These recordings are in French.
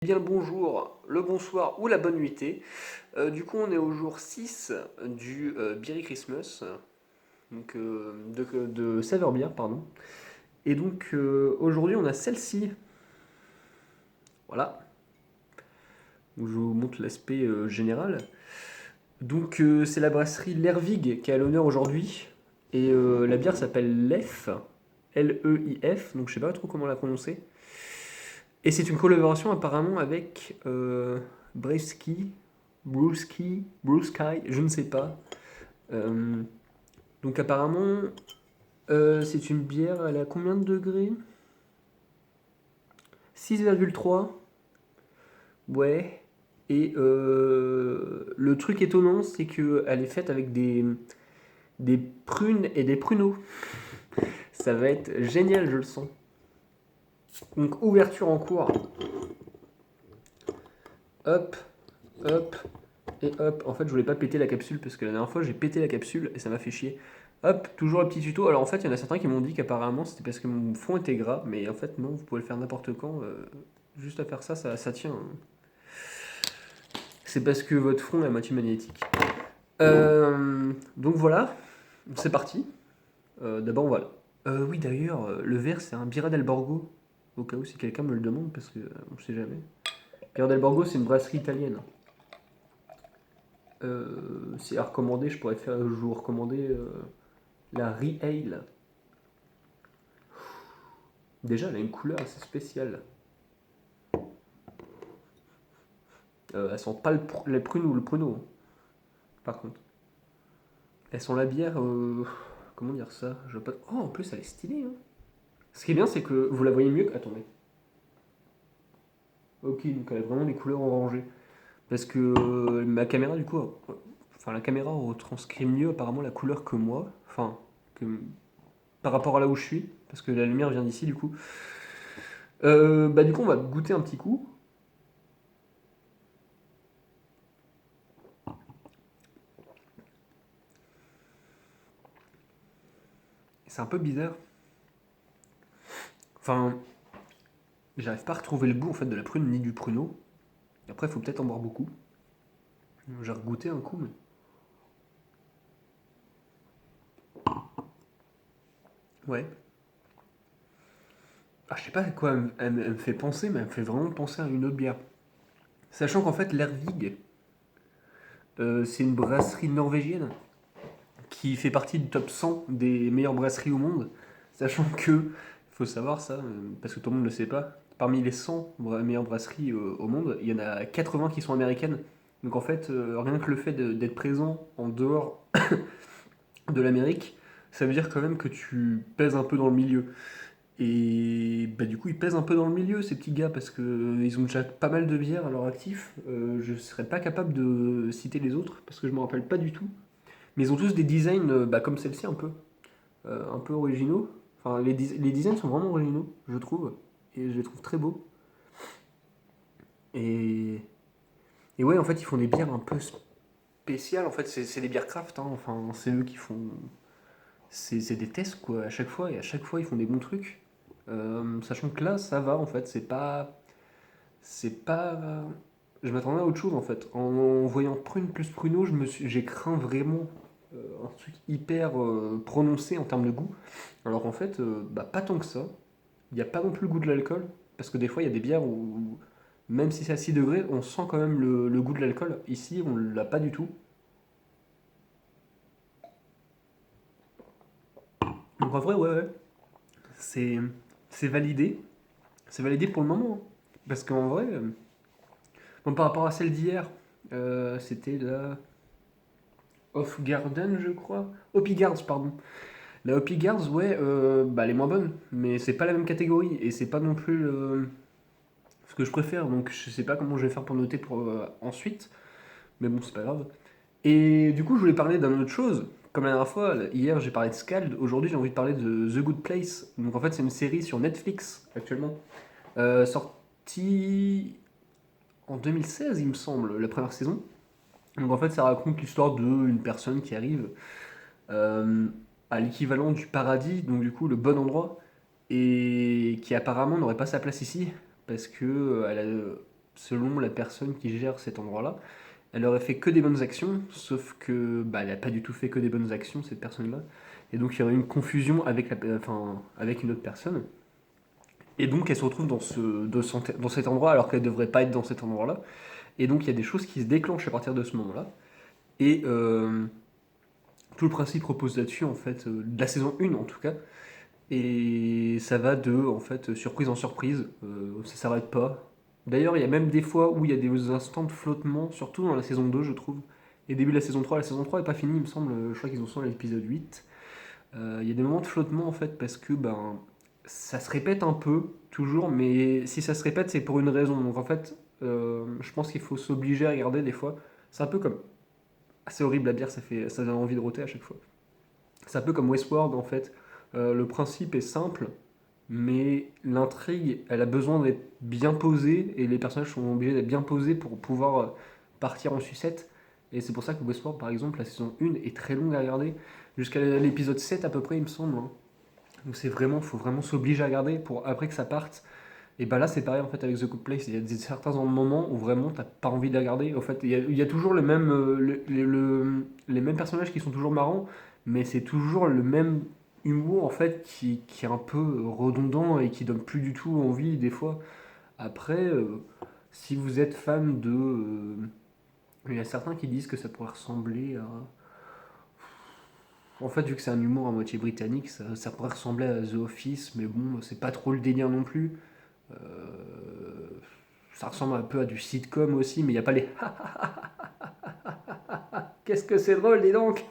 Bien le bonjour, le bonsoir ou la bonne nuitée. Du coup, on est au jour 6 du Beery Christmas, donc de Saver Beer, pardon. Et donc aujourd'hui, on a celle-ci. Voilà, où je vous montre l'aspect général. Donc c'est la brasserie Lervig qui est à l'honneur aujourd'hui. Et la bière s'appelle Leif, Leif, donc je sais pas trop comment la prononcer. Et c'est une collaboration apparemment avec Brewski, Brewski, je ne sais pas. Euh, donc apparemment, c'est une bière, elle a combien de degrés? 6,3. Ouais. Et le truc étonnant, c'est qu'elle est faite avec des prunes et des pruneaux. Ça va être génial, je le sens. Donc ouverture en cours. Hop, hop, et hop. En fait, je voulais pas péter la capsule parce que la dernière fois, j'ai pété la capsule et ça m'a fait chier. Hop, toujours le petit tuto. Alors en fait, il y en a certains qui m'ont dit qu'apparemment c'était parce que mon fond était gras, mais en fait, non, vous pouvez le faire n'importe quand. Juste à faire ça, ça tient. C'est parce que votre front est à moitié magnétique. Donc voilà, c'est parti. D'abord, voilà. Oui, d'ailleurs, le verre, c'est un Birra del Borgo. Au cas où, si quelqu'un me le demande, parce que on ne sait jamais. Birra del Borgo, c'est une brasserie italienne. C'est à recommander, je vous recommander la Re-Ale. Déjà, elle a une couleur assez spéciale. Elles sent pas les prunes ou le pruneau, hein, par contre. Elles sont la bière. Comment dire ça? Je vois pas... Oh, en plus, elle est stylée, hein. Ce qui est bien, c'est que vous la voyez mieux que. Attendez. Ok, donc elle a vraiment des couleurs orangées. Parce que ma caméra, du coup. Enfin, la caméra retranscrit mieux apparemment la couleur que moi. Enfin, que, par rapport à là où je suis. Parce que la lumière vient d'ici, du coup. Bah, du coup, on va goûter un petit coup. C'est un peu bizarre. Enfin, j'arrive pas à retrouver le goût en fait de la prune ni du pruneau. Après, il faut peut-être en boire beaucoup. J'ai regoûté un coup, mais. Ouais. Ah, je sais pas à quoi elle me fait penser, mais elle me fait vraiment penser à une autre bière. Sachant qu'en fait, l'Ervig, c'est une brasserie norvégienne qui fait partie du top 100 des meilleures brasseries au monde. Sachant que, il faut savoir ça, parce que tout le monde ne le sait pas, parmi les 100 meilleures brasseries au monde, il y en a 80 qui sont américaines. Donc en fait, rien que le fait d'être présent en dehors de l'Amérique, ça veut dire quand même que tu pèses un peu dans le milieu. Et bah, du coup, ils pèsent un peu dans le milieu, ces petits gars, parce que ils ont déjà pas mal de bières à leur actif. Je serais pas capable de citer les autres, parce que je me rappelle pas du tout. Mais ils ont tous des designs bah, comme celle-ci, un peu originaux. Enfin, les designs sont vraiment originaux, je trouve. Et je les trouve très beaux. Et, et ouais, en fait, ils font des bières un peu spéciales. En fait, c'est des bières craft. Hein. Enfin, c'est eux qui font. C'est des tests, quoi, à chaque fois. Et à chaque fois, ils font des bons trucs. Sachant que là, ça va, en fait. C'est pas. C'est pas. Je m'attendais à autre chose, en fait. En voyant prune plus pruneau, j'ai craint vraiment un truc hyper prononcé en termes de goût. Alors qu'en fait, bah, pas tant que ça. Il n'y a pas non plus le goût de l'alcool. Parce que des fois, il y a des bières où, même si c'est à 6 degrés, on sent quand même le goût de l'alcool. Ici, on l'a pas du tout. Donc en vrai, ouais, ouais. C'est, c'est validé. C'est validé pour le moment, hein. Parce qu'en vrai, bon, par rapport à celle d'hier, c'était la Off Garden, je crois. Hoppy Guards, pardon. La Hoppy Guards, ouais, bah, elle est moins bonne. Mais c'est pas la même catégorie. Et c'est pas non plus ce que je préfère. Donc je sais pas comment je vais faire pour noter pour ensuite. Mais bon, c'est pas grave. Et du coup, je voulais parler d'une autre chose. Comme la dernière fois, hier j'ai parlé de Scald, aujourd'hui j'ai envie de parler de The Good Place. Donc en fait, c'est une série sur Netflix actuellement, sortie en 2016, il me semble, la première saison. Donc en fait, ça raconte l'histoire d'une personne qui arrive euh, à l'équivalent du paradis, donc du coup le bon endroit, et qui apparemment n'aurait pas sa place ici, parce que selon la personne qui gère cet endroit-là, elle aurait fait que des bonnes actions, sauf que bah, elle n'a pas du tout fait que des bonnes actions, cette personne-là. Et donc il y aurait une confusion avec une autre personne. Et donc elle se retrouve dans cet endroit alors qu'elle ne devrait pas être dans cet endroit-là. Et donc il y a des choses qui se déclenchent à partir de ce moment-là. Et tout le principe repose là-dessus, en fait, de la saison 1 en tout cas. Et ça va de en fait, surprise en surprise, ça s'arrête pas. D'ailleurs, il y a même des fois où il y a des instants de flottement, surtout dans la saison 2, je trouve. Et début de la saison 3 est pas finie, il me semble, je crois qu'ils en sont à l'épisode 8. Il y a des moments de flottement en fait, parce que ben, ça se répète un peu, toujours, mais si ça se répète, c'est pour une raison. Donc en fait, je pense qu'il faut s'obliger à regarder des fois. C'est un peu comme. C'est horrible la bière, ça donne envie de roter à chaque fois. C'est un peu comme Westworld en fait. Le principe est simple, mais l'intrigue, elle a besoin d'être bien posée et les personnages sont obligés d'être bien posés pour pouvoir partir en sucette. Et c'est pour ça que Westworld, par exemple, la saison 1 est très longue à regarder, jusqu'à l'épisode 7 à peu près, il me semble, hein. Donc faut vraiment s'obliger à regarder pour après que ça parte. Et bah là, c'est pareil en fait avec The Good Place. Il y a certains moments où vraiment t'as pas envie de la regarder. En fait, il y a toujours les mêmes personnages qui sont toujours marrants, mais c'est toujours le même humour en fait qui est un peu redondant et qui donne plus du tout envie des fois. Après, si vous êtes fan de. Il y a certains qui disent que ça pourrait ressembler à. En fait, vu que c'est un humour à moitié britannique, ça pourrait ressembler à The Office, mais bon, c'est pas trop le délire non plus. Ça ressemble un peu à du sitcom aussi, mais il n'y a pas les qu'est-ce que c'est drôle, dis donc.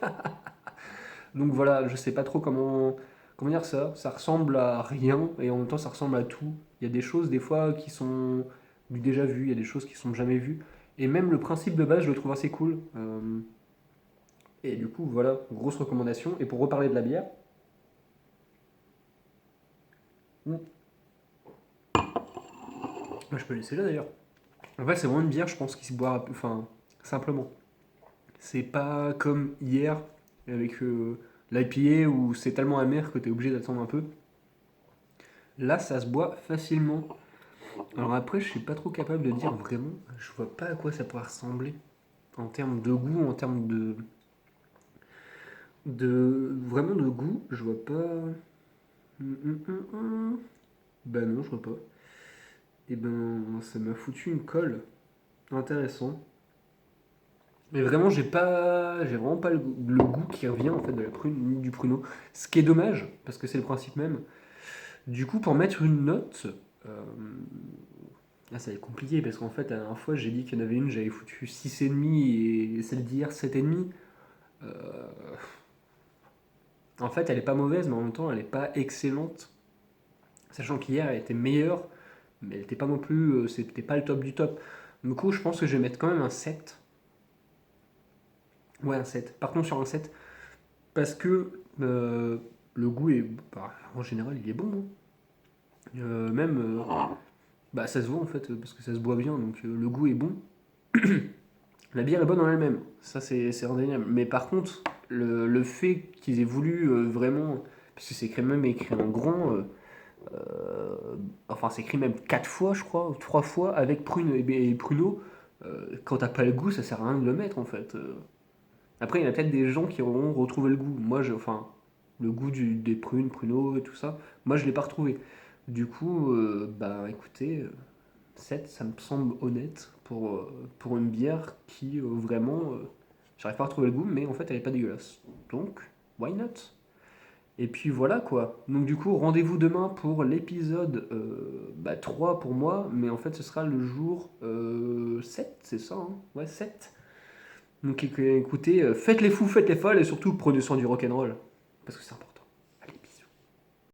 Donc voilà, je sais pas trop comment dire ça. Ça ressemble à rien et en même temps ça ressemble à tout. Il y a des choses des fois qui sont du déjà vu, il y a des choses qui sont jamais vues. Et même le principe de base, je le trouve assez cool. Et du coup, voilà, grosse recommandation. Et pour reparler de la bière, moi, je peux laisser là d'ailleurs. En fait, c'est vraiment une bière, je pense, qui se boit, enfin, simplement. C'est pas comme hier avec l'IPA où c'est tellement amer que tu es obligé d'attendre un peu. Là, ça se boit facilement. Alors après, je suis pas trop capable de dire vraiment, je vois pas à quoi ça pourrait ressembler en termes de goût, en termes de vraiment de goût, je vois pas. Bah non, je vois pas. Et ben, ça m'a foutu une colle. Intéressant. Mais vraiment, j'ai vraiment pas le goût qui revient en fait de la prune ni du pruneau. Ce qui est dommage, parce que c'est le principe même. Du coup, pour mettre une note, euh, là ça va être compliqué parce qu'en fait, la dernière fois, j'ai dit qu'il y en avait une, j'avais foutu 6,5 et celle d'hier 7,5. Euh, En fait, elle est pas mauvaise, mais en même temps, elle est pas excellente. Sachant qu'hier, elle était meilleure, mais elle était pas non plus, c'était pas le top du top. Du coup, je pense que je vais mettre quand même un 7. Ouais, un 7. Partons sur un 7. Parce que le goût est. Bah, en général, il est bon, hein. Même. Bah, ça se voit en fait, parce que ça se boit bien, donc le goût est bon. La bière est bonne en elle-même, ça c'est indéniable. Mais par contre, le fait qu'ils aient voulu vraiment. Parce que c'est écrit même écrit en grand. Enfin, c'est écrit même 4 fois, je crois, ou 3 fois, avec prune et pruneau. Quand t'as pas le goût, ça sert à rien de le mettre en fait. Après, il y a peut-être des gens qui auront retrouvé le goût. Enfin, le goût des prunes, pruneaux et tout ça. Moi, je l'ai pas retrouvé. Du coup, bah écoutez, 7, ça me semble honnête pour une bière qui vraiment, j'arrive pas à retrouver le goût, mais en fait, elle est pas dégueulasse. Donc, why not? Et puis voilà quoi. Donc du coup, rendez-vous demain pour l'épisode 3 pour moi, mais en fait, ce sera le jour 7, c'est ça, hein? Ouais, 7. Donc écoutez, faites les fous, faites les folles et surtout prenez soin du rock'n'roll. Parce que c'est important.